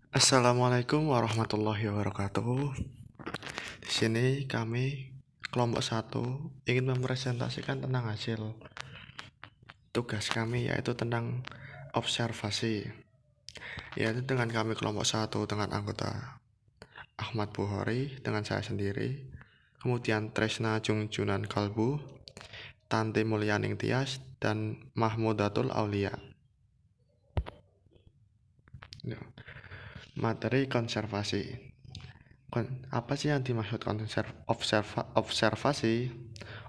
Assalamualaikum warahmatullahi wabarakatuh. Di sini kami kelompok satu ingin mempresentasikan tentang hasil tugas kami, yaitu tentang observasi. Yaitu dengan kami kelompok satu dengan anggota Ahmad Buhori dengan saya sendiri, kemudian Tresna Jungjunan Kalbu, Tanti Mulyaning Tias, dan Mahmudatul Aulia. Ya. Materi konservasi. Apa sih yang dimaksud observasi?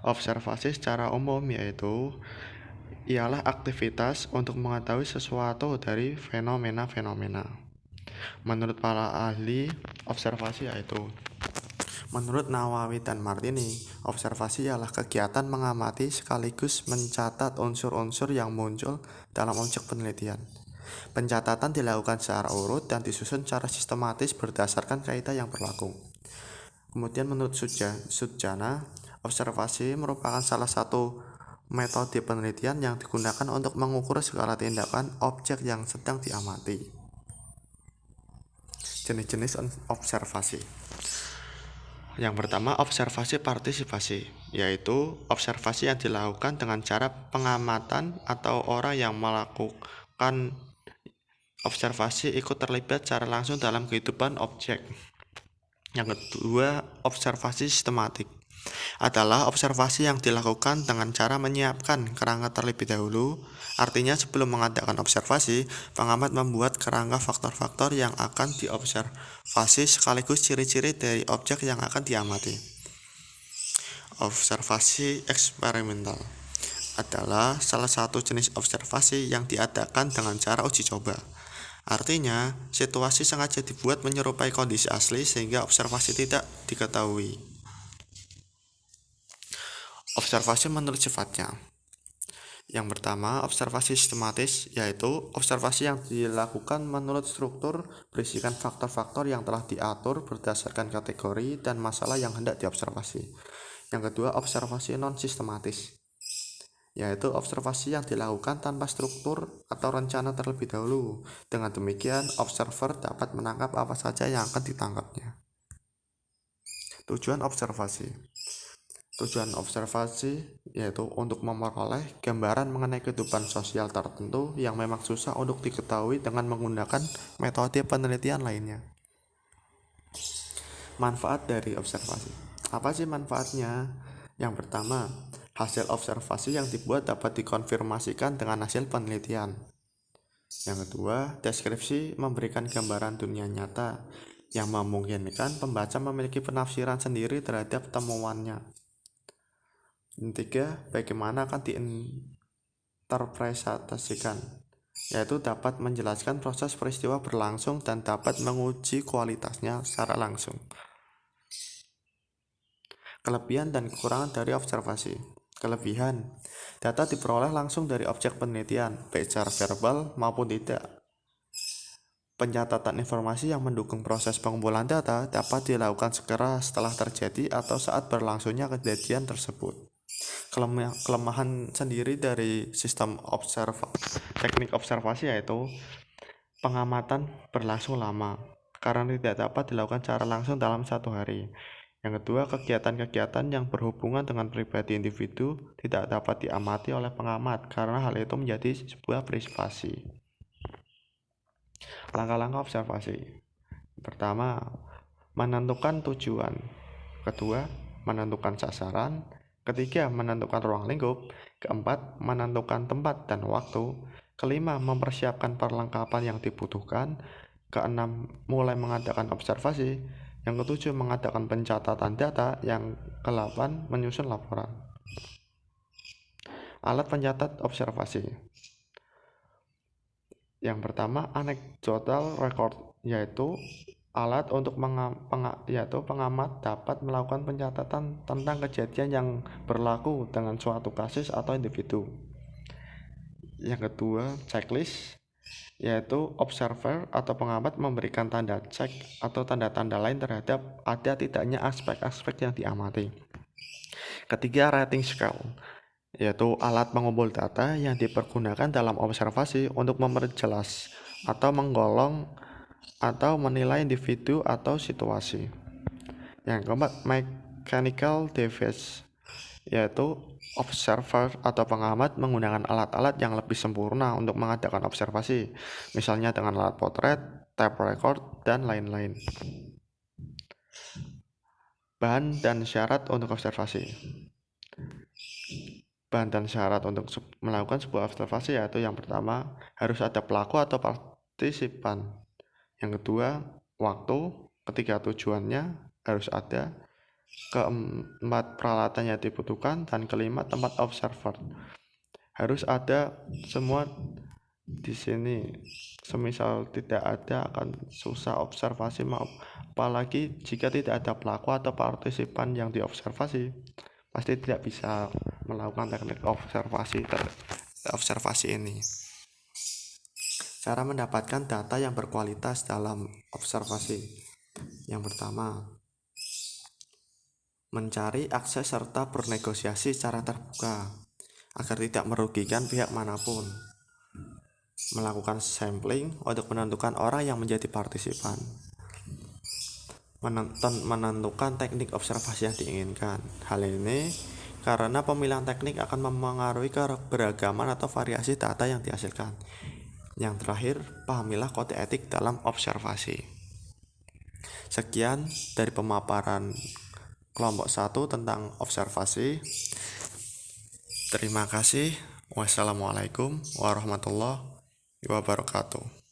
Observasi secara umum yaitu ialah aktivitas untuk mengetahui sesuatu dari fenomena-fenomena. Menurut para ahli observasi yaitu menurut Nawawi dan Martini, observasi ialah kegiatan mengamati sekaligus mencatat unsur-unsur yang muncul dalam objek penelitian. Pencatatan dilakukan secara urut dan disusun secara sistematis berdasarkan kaidah yang berlaku. Kemudian menurut Sujana, observasi merupakan salah satu metode penelitian yang digunakan untuk mengukur segala tindakan objek yang sedang diamati. Jenis-jenis observasi. Yang pertama, observasi partisipasi, yaitu observasi yang dilakukan dengan cara pengamatan atau orang yang melakukan observasi ikut terlibat secara langsung dalam kehidupan objek. Yang kedua, observasi sistematik adalah observasi yang dilakukan dengan cara menyiapkan kerangka terlebih dahulu. Artinya sebelum mengadakan observasi, pengamat membuat kerangka faktor-faktor yang akan diobservasi sekaligus ciri-ciri dari objek yang akan diamati. Observasi eksperimental adalah salah satu jenis observasi yang diadakan dengan cara uji coba. Artinya, situasi sengaja dibuat menyerupai kondisi asli sehingga observasi tidak diketahui. Observasi menurut sifatnya. Yang pertama, observasi sistematis, yaitu observasi yang dilakukan menurut struktur berisikan faktor-faktor yang telah diatur berdasarkan kategori dan masalah yang hendak diobservasi. Yang kedua, observasi non-sistematis, yaitu observasi yang dilakukan tanpa struktur atau rencana terlebih dahulu. Dengan demikian, observer dapat menangkap apa saja yang akan ditangkapnya. Tujuan observasi. Tujuan observasi yaitu untuk memperoleh gambaran mengenai kehidupan sosial tertentu yang memang susah untuk diketahui dengan menggunakan metode penelitian lainnya. Manfaat dari observasi. Apa sih manfaatnya? Yang pertama, hasil observasi yang dibuat dapat dikonfirmasikan dengan hasil penelitian. Yang kedua, deskripsi memberikan gambaran dunia nyata yang memungkinkan pembaca memiliki penafsiran sendiri terhadap temuannya. Yang ketiga, bagaimana akan diinterpretasikan, yaitu dapat menjelaskan proses peristiwa berlangsung dan dapat menguji kualitasnya secara langsung. Kelebihan dan kekurangan dari observasi. Kelebihan, data diperoleh langsung dari objek penelitian, baik secara verbal maupun tidak. Pencatatan informasi yang mendukung proses pengumpulan data dapat dilakukan segera setelah terjadi atau saat berlangsungnya kejadian tersebut. Kelemahan sendiri dari sistem teknik observasi yaitu pengamatan berlangsung lama karena tidak dapat dilakukan secara langsung dalam satu hari. Yang kedua, kegiatan-kegiatan yang berhubungan dengan pribadi individu tidak dapat diamati oleh pengamat karena hal itu menjadi sebuah privasi. Langkah-langkah observasi. Pertama, menentukan tujuan. Kedua, menentukan sasaran. Ketiga, menentukan ruang lingkup. Keempat, menentukan tempat dan waktu. Kelima, mempersiapkan perlengkapan yang dibutuhkan. Keenam, mulai mengadakan observasi. Yang ketujuh, mengadakan pencatatan data. Yang kedelapan, menyusun laporan. Alat pencatat observasi. Yang pertama, anecdotal record, yaitu alat untuk pengamat dapat melakukan pencatatan tentang kejadian yang berlaku dengan suatu kasus atau individu. Yang kedua, checklist, yaitu observer atau pengamat memberikan tanda cek atau tanda-tanda lain terhadap ada tidaknya aspek-aspek yang diamati. Ketiga, rating scale, yaitu alat pengumpul data yang dipergunakan dalam observasi untuk memperjelas atau menggolong atau menilai individu atau situasi. Yang keempat, mechanical device, yaitu observer atau pengamat menggunakan alat-alat yang lebih sempurna untuk mengadakan observasi, misalnya dengan alat potret, tape record, dan lain-lain. Bahan dan syarat untuk observasi. Bahan dan syarat untuk melakukan sebuah observasi yaitu yang pertama, harus ada pelaku atau partisipan. Yang kedua, waktu. Ketiga, tujuannya harus ada. Keempat, peralatan yang dibutuhkan. Dan kelima, tempat observer. Harus ada semua di sini. Semisal tidak ada akan susah observasi, apalagi jika tidak ada pelaku atau partisipan yang diobservasi, pasti tidak bisa melakukan teknik observasi ini. Cara mendapatkan data yang berkualitas dalam observasi. Yang pertama, mencari akses serta bernegosiasi secara terbuka agar tidak merugikan pihak manapun. Melakukan sampling untuk menentukan orang yang menjadi partisipan. Menentukan teknik observasi yang diinginkan. Hal ini karena pemilihan teknik akan memengaruhi keberagaman atau variasi data yang dihasilkan. Yang terakhir, pahamilah kode etik dalam observasi. Sekian dari pemaparan kelompok 1 tentang observasi. Terima kasih. Wassalamualaikum warahmatullahi wabarakatuh.